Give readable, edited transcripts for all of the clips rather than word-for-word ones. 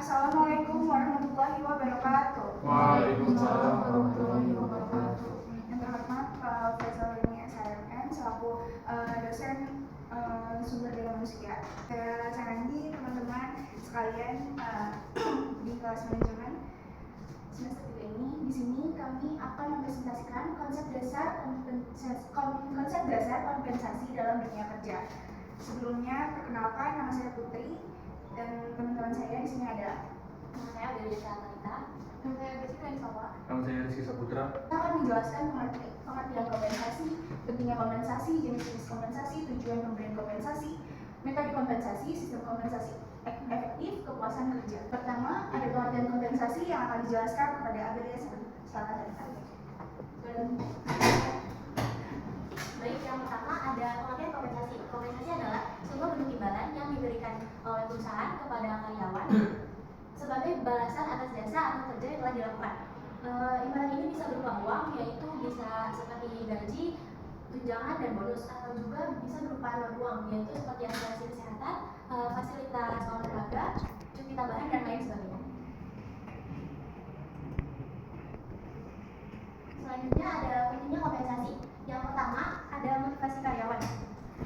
Assalamualaikum warahmatullahi wabarakatuh. Waalaikumsalam warahmatullahi wabarakatuh. Yang terhormat Pak Faisal Rini SHMM selaku dosen sumber daya manusia. Saya Randi, teman-teman sekalian di kelas manajemen semester 3 ini. Di sini kami akan mempresentasikan konsep dasar kompensasi dalam dunia kerja. Sebelumnya perkenalkan, nama saya Putri dan teman-teman saya di sini ada. Nama saya Adelia Satanita. Nama saya Rizky Sawa. Nama saya Rizky Saputra. Kita akan menjelaskan pengertian kompensasi, pentingnya kompensasi, jenis-jenis kompensasi, tujuan pemberian kompensasi, metode kompensasi, sistem kompensasi efektif, kepuasan kerja. Pertama, ada pengertian kompensasi yang akan dijelaskan kepada Adelia Satanita. Baik, yang pertama ada pengertian kompensasi. Kompensasi adalah sebuah bentuk imbalan yang diberikan oleh perusahaan kepada karyawan sebagai balasan atas jasa atau kerja yang telah dilakukan. Imbalan ini bisa berupa uang, yaitu bisa seperti gaji, tunjangan, dan bonus, atau juga bisa berupa non uang, yaitu seperti asuransi kesehatan, fasilitas olahraga, cuti tambahan, dan lain sebagainya. Selanjutnya ada pentingnya kompensasi. Yang pertama ada motivasi karyawan.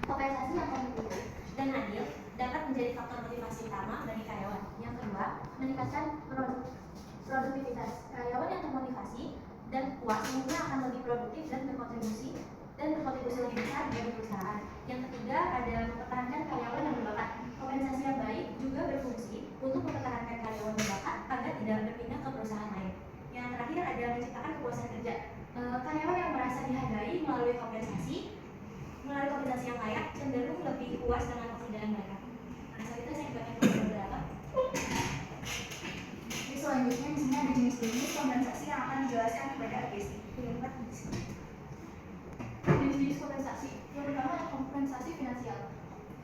Kompensasi yang kompetitif dan adil dapat menjadi faktor motivasi utama bagi karyawan. Yang kedua, meningkatkan produktivitas. Karyawan yang termotivasi dan puas umumnya akan lebih produktif dan berkontribusi lebih besar bagi perusahaan. Yang ketiga, ada mempertahankan karyawan yang berbakat. Kompensasi yang baik juga berfungsi untuk mempertahankan karyawan berbakat agar tidak berpindah ke perusahaan lain. Yang terakhir ada menciptakan kepuasan kerja. Karyawan yang merasa dihargai melalui kompensasi yang layak cenderung lebih puas dengan pekerjaan mereka. Nah, saat itu saya bagikan beberapa. Selanjutnya di sini ada jenis-jenis kompensasi yang akan dijelaskan kepada Agesti. Jenis-jenis kompensasi. Yang pertama adalah kompensasi finansial.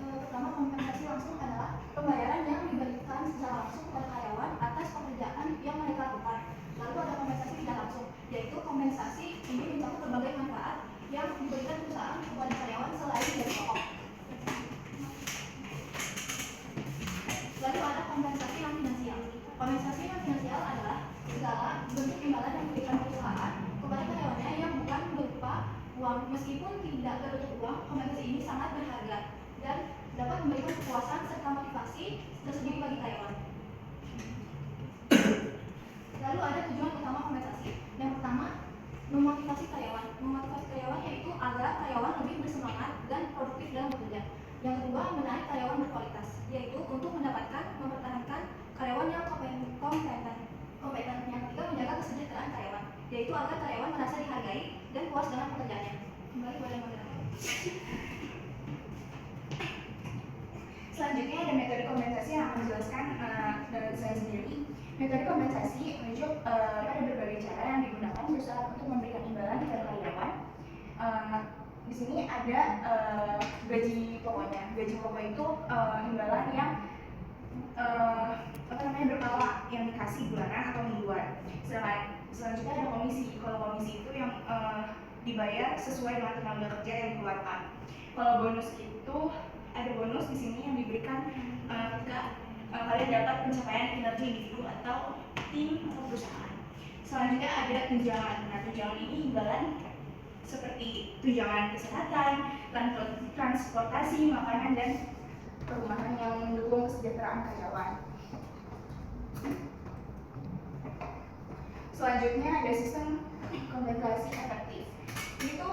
Pertama, kompensasi langsung adalah pembayaran yang diberikan secara langsung kepada karyawan atas pekerjaan yang mereka lakukan. Lalu ada kompensasi tidak langsung, yaitu kompensasi ini mencakup berbagai manfaat yang diberikan perusahaan kepada karyawan selain dari pokok. Lalu ada kompensasi non finansial. Kompensasi non finansial adalah segala bentuk imbalan yang diberikan perusahaan kepada karyawannya yang bukan berupa uang. Meskipun tidak berbentuk uang, kompensasi ini sangat berharga dan dapat memberikan kepuasan serta motivasi tersendiri bagi karyawan. Lalu ada tujuan utama kompensasi. Yang pertama, memotivasi karyawan. Memotivasi karyawan yaitu agar karyawan lebih bersemangat dan produktif dalam bekerja. Yang kedua, menarik karyawan berkualitas, yaitu untuk mempertahankan karyawan yang kompeten. Yang ketiga, menjaga kesejahteraan karyawan, yaitu agar karyawan merasa dihargai dan puas dengan pekerjaannya. Kembali pada moderator. Selanjutnya ada metode kompensasi yang akan dijelaskan dari saya sendiri. Metode kompensasi merujuk pada berbagai cara yang digunakan perusahaan untuk memberikan imbalan kepada karyawan. Di sini ada gaji pokoknya. Gaji pokok itu imbalan yang berkala yang dikasih bulanan atau mingguan. Selanjutnya ada komisi. Kalau komisi itu yang dibayar sesuai dengan tenaga kerja yang dikeluarkan. Kalau bonus itu ada bonus di sini yang diberikan ketika kalian dapat pencapaian kinerja individu atau tim atau perusahaan. Selanjutnya ada tunjangan. Nah, tunjangan ini imbalan seperti tunjangan kesehatan, transportasi, makanan, dan perumahan yang mendukung kesejahteraan karyawan. Selanjutnya ada sistem kompensasi efektif. Itu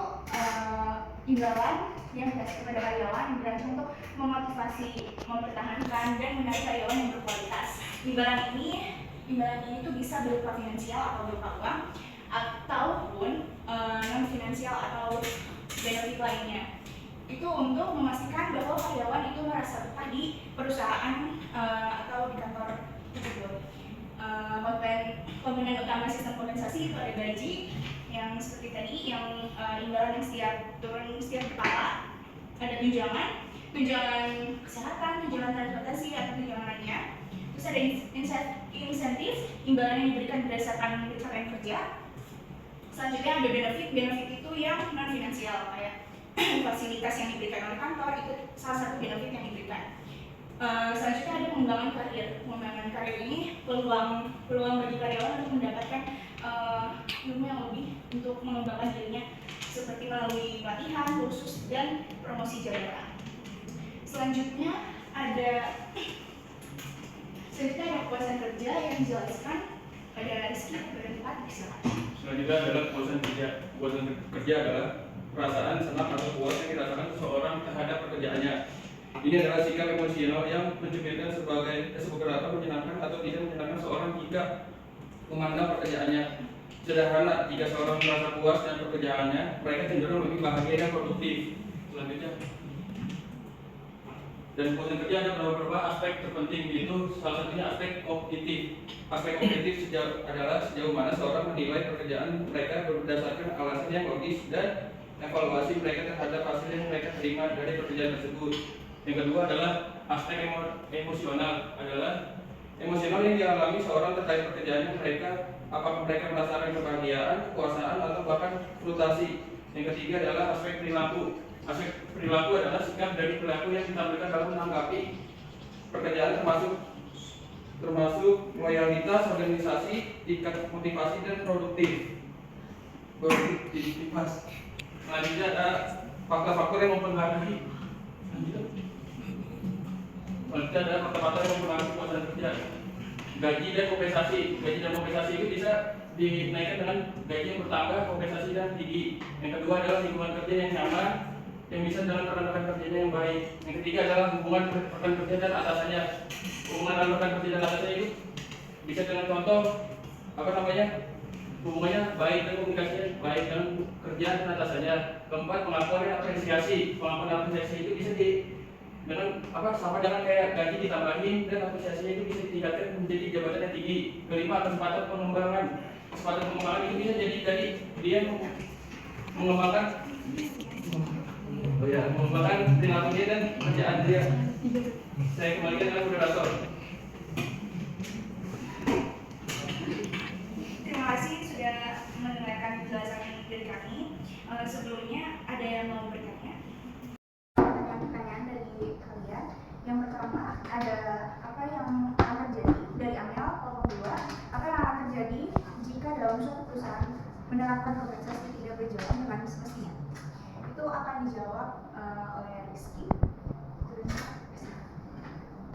imbalan yang dikasih kepada karyawan berancang untuk memotivasi, mempertahankan, dan menarik karyawan yang berkualitas. Imbalan ini tuh bisa berupa finansial atau berupa uang, ataupun non finansial atau benefit lainnya. Itu untuk memastikan bahwa karyawan itu merasa betah di perusahaan atau di kantor tersebut. Komponen utama sistem kompensasi itu ada gaji yang seperti tadi, yang imbalan yang setiap turun setiap kepala. Ada tunjangan kesehatan, tunjangan transportasi, atau tunjangan lainnya. Terus ada insentif, imbalan yang diberikan berdasarkan pencapaian kerja. Selanjutnya ada benefit itu yang non finansial, kayak fasilitas yang diberikan oleh kantor, itu salah satu benefit yang diberikan. Selanjutnya ada pengembangan karir. Pengembangan karir ini peluang bagi karyawan untuk mendapatkan ilmu yang lebih untuk mengembangkan dirinya, seperti melalui pelatihan, kursus, dan promosi jabatan. Selanjutnya ada kepuasan kerja yang dijelaskan pada Rizky berempat. Selanjutnya adalah kepuasan kerja. Kepuasan kerja adalah perasaan senang atau puas yang dirasakan seseorang terhadap pekerjaannya. Ini adalah sikap emosional yang mencerminkan seberapa menyenangkan atau tidak menyenangkan seorang jika memandang pekerjaannya. Sederhana, jika seorang merasa puas dengan pekerjaannya, mereka cenderung lebih bahagia dan produktif. Selanjutnya, dan kepuasan kerja ada beberapa aspek terpenting, yaitu salah satunya aspek kognitif. Aspek kognitif adalah sejauh mana seorang menilai pekerjaan mereka berdasarkan alasan yang logis dan evaluasi mereka terhadap hasil yang mereka terima dari pekerjaan tersebut. Yang kedua adalah aspek emosional, adalah emosional yang dialami seorang terkait pekerjaan mereka, apakah mereka merasakan kebahagiaan, kepuasan, atau bahkan frustasi. Yang ketiga adalah aspek perilaku. Aspek perilaku adalah sikap dari perilaku yang ditampilkan dalam menanggapi pekerjaan, termasuk loyalitas organisasi, tingkat motivasi, dan produktivitas. Selanjutnya ada faktor-faktor yang mempengaruhi. Selanjutnya ada faktor-faktor yang mempengaruhi kepuasan kerja. Gaji dan kompensasi. Gaji dan kompensasi itu bisa dinaikkan dengan gaji yang bertambah, kompensasi dan tinggi. Yang kedua adalah lingkungan kerja yang nyaman, yang bisa dalam rekan-rekan kerjanya yang baik. Yang ketiga adalah hubungan rekan kerja dan atasannya. Hubungan rekan kerja dan atasannya itu bisa dengan contoh hubungannya baik dan komunikasinya baik dalam kerja dan atasannya. Keempat, pengakuan dan apresiasi. Pengakuan dan apresiasi itu bisa sama dengan kayak gaji ditambahin dan apresiasinya itu bisa ditingkatkan menjadi jabatan yang tinggi. Kelima, kesempatan pengembangan. Kesempatan pengembangan itu bisa jadi dari dia mengembangkan perilaku dia dan kerjaan dia. Saya kembalikan dengan moderator. Terima kasih sudah mendengarkan penjelasan dari kami. Sebelumnya ada yang mau bertanya? Pertanyaan dari kalian. Yang pertama, ada apa yang akan terjadi dari Amel kelompok 2? Apa yang akan terjadi jika dalam suatu perusahaan menerapkan kompensasi tidak berjalan dengan semestinya? Itu akan dijawab oleh Rizky.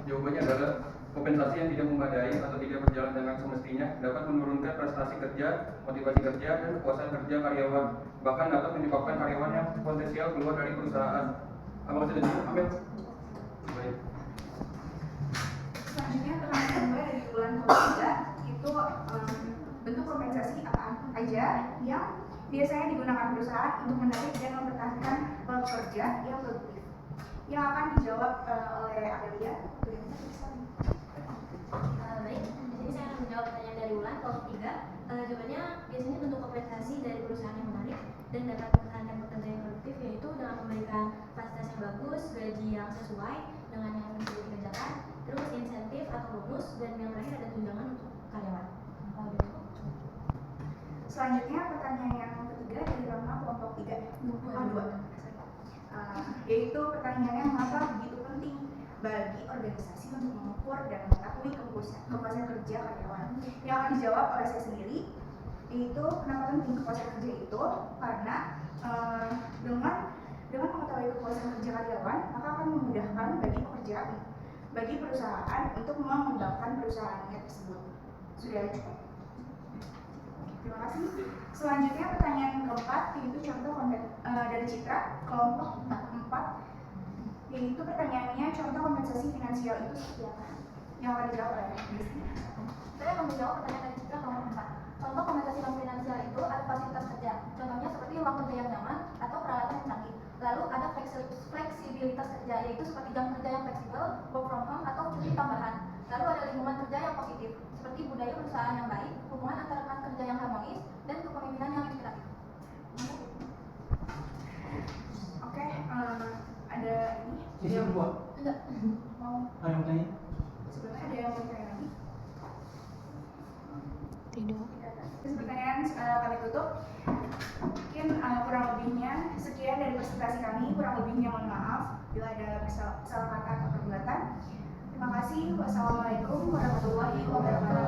Jawabannya adalah kompensasi yang tidak memadai atau tidak berjalan dengan semestinya dapat menurunkan prestasi kerja, motivasi kerja, dan kepuasan kerja karyawan. Bahkan dapat menyebabkan karyawan yang potensial keluar dari perusahaan. Apakah sudah cukup, Amel? Baik. Selanjutnya pertanyaan gue dari bulan ketiga itu bentuk kompensasi apa aja yang biasanya digunakan perusahaan untuk menarik dan mempertahankan pekerja yang produktif. Yang akan dijawab oleh Adelia. Baik, di sini saya akan menjawab pertanyaan dari Wulan kelompok 3. Jawabannya biasanya bentuk kompensasi dari perusahaan yang menarik dan dapat mempertahankan pekerja yang produktif, yaitu dengan memberikan fasilitas yang bagus, gaji yang sesuai dengan yang bisa dikerjakan, terus insentif atau bonus, dan yang terakhir ada tunjangan untuk karyawan. Selanjutnya pertanyaan yang ketiga dari Rama kelompok 2. Yaitu pertanyaannya, mengapa begitu penting bagi organisasi untuk mengukur dan mengakui kepuasan kerja karyawan? Yang akan dijawab oleh saya sendiri, yaitu kenapa penting kepuasan kerja itu karena dengan mengetahui kepuasan kerja karyawan, maka akan memudahkan bagi perusahaan untuk mengembangkan perusahaannya tersebut. Sudah cukup? Terima kasih. Selanjutnya pertanyaan keempat, yaitu contoh dari Citra kelompok 4, yaitu pertanyaannya, contoh kompensasi finansial itu seperti apa? Yang akan dijawab oleh Rizky. Saya akan menjawab pertanyaan dari Citra kelompok 4. Contoh kompensasi finansial itu ada fasilitas kerja, contohnya seperti ruang kerja yang nyaman atau peralatan yang canggih. Lalu ada fleksibilitas kerja, yaitu seperti jam kerja yang fleksibel, work from home, atau cuti tambahan. Lalu ada lingkungan kerja yang positif, seperti budaya perusahaan yang baik, hubungan antara rekan kerja yang harmonis, dan kepemimpinan yang inspiratif. Oke, ada ini? Sisi kedua. Enggak. Mau Ada yang tanya? sebelumnya ada yang mau bertanya lagi? Tidak. Terus pertanyaan kami tutup. Mungkin kurang lebihnya sekian dari presentasi kami. Kurang lebihnya mohon maaf bila ada salah kata atau perbuatan. Terima kasih. Wassalamualaikum warahmatullahi wabarakatuh.